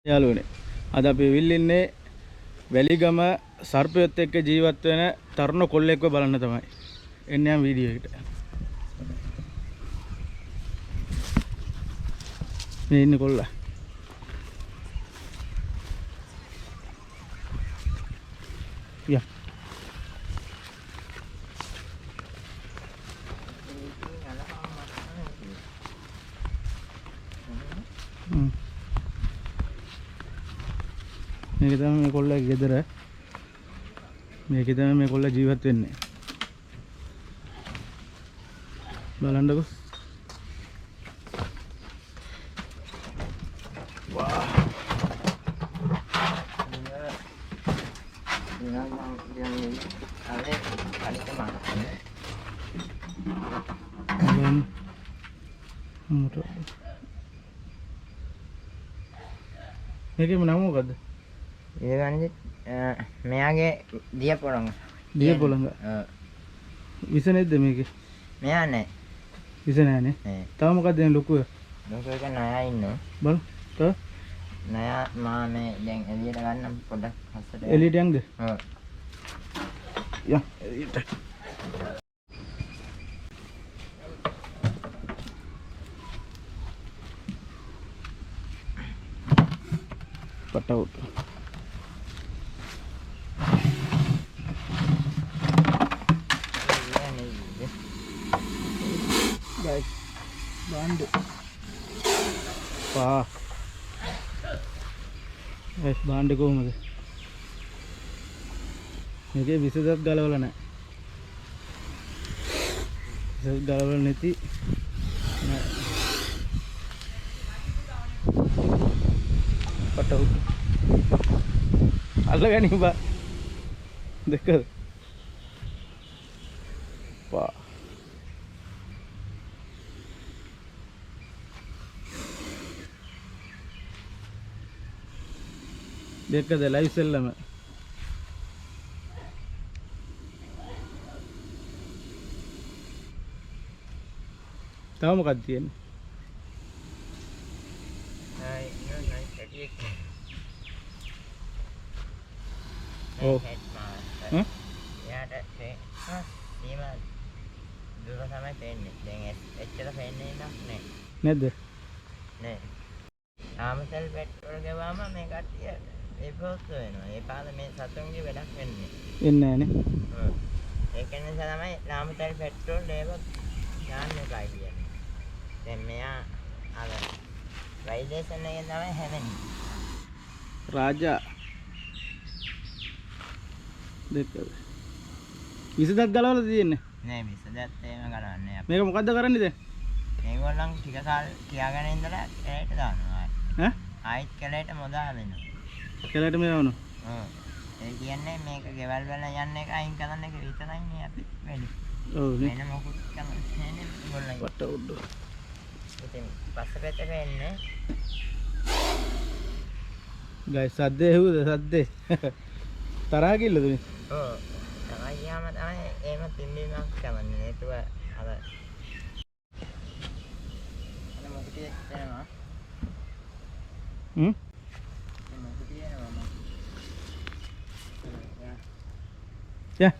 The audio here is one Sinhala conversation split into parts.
යාළුවනේ අද අපි විල්ලින්නේ වැලිගම සර්පයොත් එක්ක ජීවත් වෙන තරුණ කොල්ලෙක්ව බලන්න තමයි එන්නේ යම් වීඩියෝ එකට. මේ ඉන්නේ කොල්ලා. යා. මේක තමයි මේ කොල්ලගේ ගෙදර. මේකේ තමයි මේ කොල්ලා ජීවත් වෙන්නේ. බලන්නකෝ. වා. මේකේ නම මොකද්ද? ඒ ගන්නේ මෙයාගේ දිය පොළඟ. දිය පොළඟ. විස නැද්ද මේකේ? මෙයා නැහැ. විස නැහැනේ. තව මොකක්ද දැන් ලොකුව? ලොකු එක නයා ඉන්නවා. බලන්න. තව නයා මා මේ දැන් එළියට ගන්නම් පොඩ්ඩක් හස්සට. එළියට යන්ද? ඔව්. යා එළියට. පටවුට. guys bandu wah guys bandu කොහමද මේකේ විසදත් ගලවලා නැහැ විසදත් ගලවලා නැති පටව අල්ලගනි බා දෙකද වා දෙකද ලයිව් සෙල්ලම තව මොකක්ද තියෙන්නේ ඔව් යාට සීම දුර තමයි පේන්නේ දැන් එච්චර පේන්නේ නැහැ නැද්ද නෑ ආමසල් පෙට්‍රෝල් ගාවම මේ කට්ටිය ඒ පොස් වෙනවා ඒ පාද මේ සතුන්ගේ වැඩක් වෙන්නේ නැහැ නේ ඔව් ඒක නිසා තමයි ආමසල් පෙට්‍රෝල් ඒව ගන්න එකයි කියන්නේ දැන් මෙයා අර වයිලේෂන් එකෙන් තමයි හැදෙන්නේ රාජා දෙකද විසදත් ගලවලා තියෙන්නේ නෑ විසදත් එහෙම ගලවන්නේ අපි මේක මොකද්ද කරන්නේ දැන් මේගොල්ලන් ටික කාල තියාගෙන ඉඳලා කැලේට දානවා ඈ ආයිත් කැලේට මොදා දෙනවා කැලේට මේ යවනවා ඔව් ඒ කියන්නේ මේක ගෙවල් වල යන්න එක අයින් කරන්න එක විතරයිනේ අපි වැඩි ඔව් නේ වෙන මොකුත් කරන්නේ නෑනේ ඒගොල්ලන් වට උඩ ඉතින් පස්සපැත්තට එන්නේ ගයිස් සද්දේ හුද සද්දේ තරහා කිල්ලද මේ ඔව් තමයි යාම තමයි එහෙම තින්දීමක් කරන්නේ නේතුව අර අර මොකද කියනවා හ්ම් මොකද කියනවා යා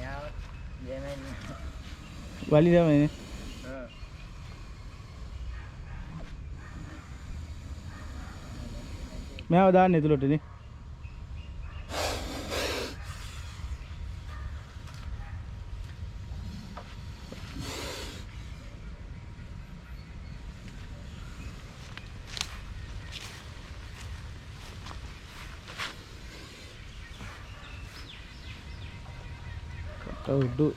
යාව දෙමෙන් වලි තමයි මේව දාන්න ඇතුළට නේ උඩු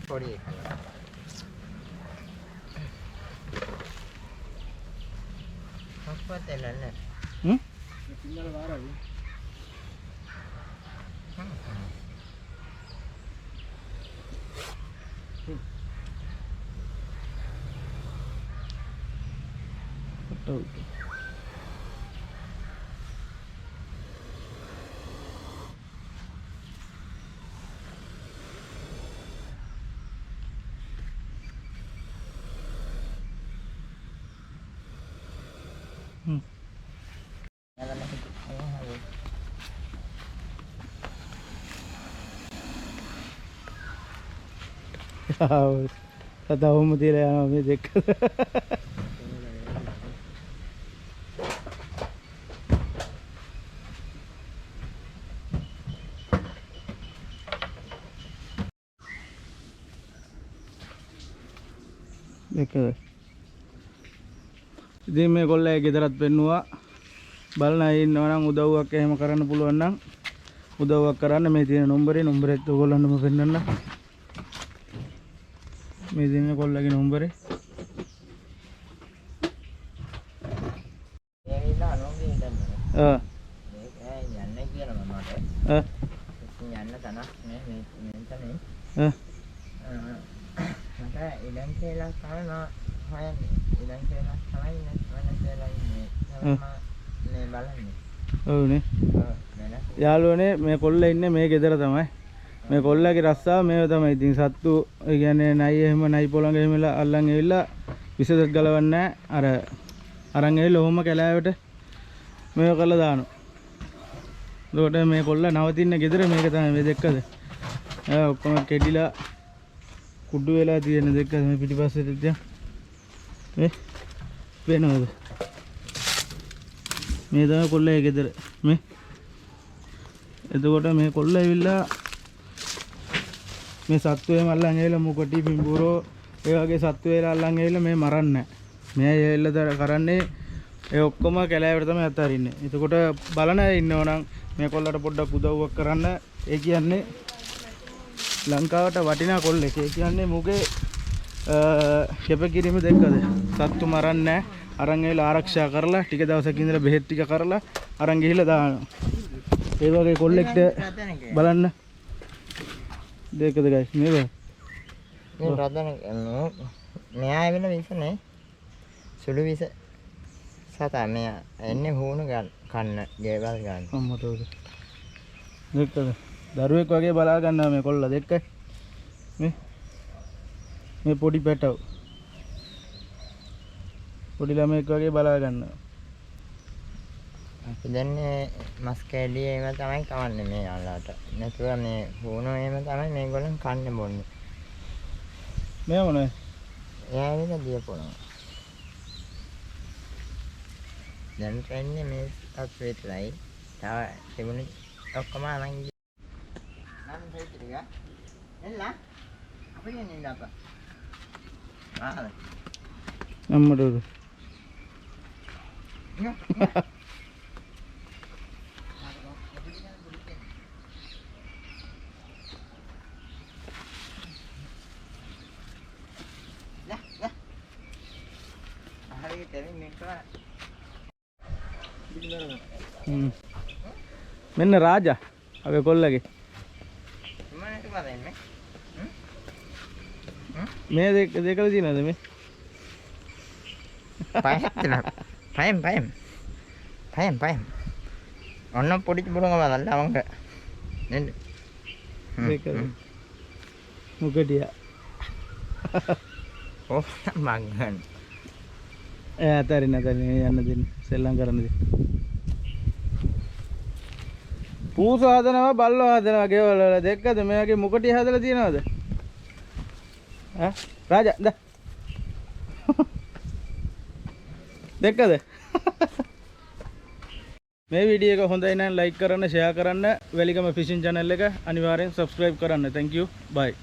පොඩි එකක් මොකක්ද එලන්නේ හ්ම් සිංහල වාරයි photo. කතාවම තියලා යනවා මේ දෙක. දෙකද ඉතින් මේ කොල්ලේ ගෙදරත් පෙන්නුවා බලන අය ඉන්නවා නම් උදව්වක් එහෙම කරන්න පුළුවන් නම් උදව්වක් කරන්න මේ තියෙන නම්බරෙත් ඔයගොල්ලන්ටම පෙන්නන්න මේ තියෙන කොල්ලගේ නම්බරේ ඉඩම් කියලා තමයි මම හොයන්නේ. ඉඩම් කියලා තමයි වෙන කියලා ඉන්නේ. මේ බලන්නේ. ඔව්නේ. යාළුවනේ මේ කොල්ල ඉන්නේ මේ ගෙදර තමයි. මේ කොල්ලගේ රස්සාව මේව තමයි. ඉතින් සත්තු ඒ කියන්නේ නයි එහෙම නයි පොළඟ එහෙමලා අල්ලන් ඇවිල්ලා විසදත් ගලවන්නේ අර අරන් ඇවිල්ලා ඔහොම කැලෑවට මේව කරලා දානවා. ඒකට මේ කොල්ල නවතින ගෙදර මේක තමයි මේ දෙක්කද. ඔක්කොම කෙඩිලා කුඩු වෙලා තියෙන දෙක මේ පිටිපස්සෙට තියා මේ වෙනවද මේ තමයි කොල්ලේ ගෙදර මේ එතකොට මේ කොල්ල ඇවිල්ලා මේ සත්තු එහෙම අල්ලන් ඇවිල්ලා මුකොටි පිඹුරෝ ඒ වගේ සත්තු වේලා අල්ලන් ඇවිල්ලා මේ මරන්නේ මේ ඇවිල්ලා කරන්නේ ඒ ඔක්කොම කැලෑවට තමයි අතාරින්නේ එතකොට බලන අය ඉන්නව නම් මේ කොල්ලට පොඩ්ඩක් උදව්වක් කරන්න ඒ කියන්නේ ලංකාවට වටිනා කොල්ලෙක්. ඒ කියන්නේ මුගේ කැපකිරීම දෙකද. සත්තු මරන්නේ අරන් ඇවිල්ලා ආරක්ෂා කරලා ටික දවසක් ඉඳලා බෙහෙත් ටික කරලා අරන් ගිහිල්ලා දානවා. ඒ වගේ කොල්ලෙක්ට බලන්න. දෙකද ගයිස් මේක. මේ රදන මෙයා ඇවිල්ලා විසනේ. සුළු විස සතා මෙයා එන්නේ හුණු කන්න ගේවල් ගන්න. අම්මතෝද. දෙකද. දරුවෙක් වගේ බලා ගන්නවා මේ කොල්ල දෙක්කයි මේ පොඩි පැටව පොඩි ළමෙක් වගේ බලා ගන්නවා අපි දන්නේ මස් කැඩි ඒව තමයි කවන්නේ මේ යාළුවාට නැතුව මේ වුණෝ එහෙම තමයි මේගොල්ලන් කන්නේ බොන්නේ මේ මොනේ එයා විතර දියපොනවා දැන් එන්නේ මේ අත්විතරයි තව තිබුණේ ඔක්කොම අරන් Anh thấy chị kìa. Đến lá. Apa yang ini apa? Ah. Nammaduru. Ya. Ya, ya. Hari ini mereka. මෙන්න රාජා අපේ කොල්ලගේ මේ දෙකල තියෙනවද මේ පයම් ඔන්න පොඩි බුරුම බලන්න අවංක නේද දෙකල මුකටිය ඕ මංගන් අතරින් යන්න දෙන්න සෙල්ලම් කරන්න දෙන්න පූස හදනවා බල්ලෝ හදනවා ගෙවල් වල දෙක්කද මෙයාගේ මුකටිය හදලා තියනවද ඈ රාජා දා දෙක්කද මේ වීඩියෝ එක හොඳයි නම් ලයික් කරන්න ෂෙයා කරන්න වෙලිගම ෆිෂින් channel එක අනිවාර්යෙන් subscribe කරන්න thank you bye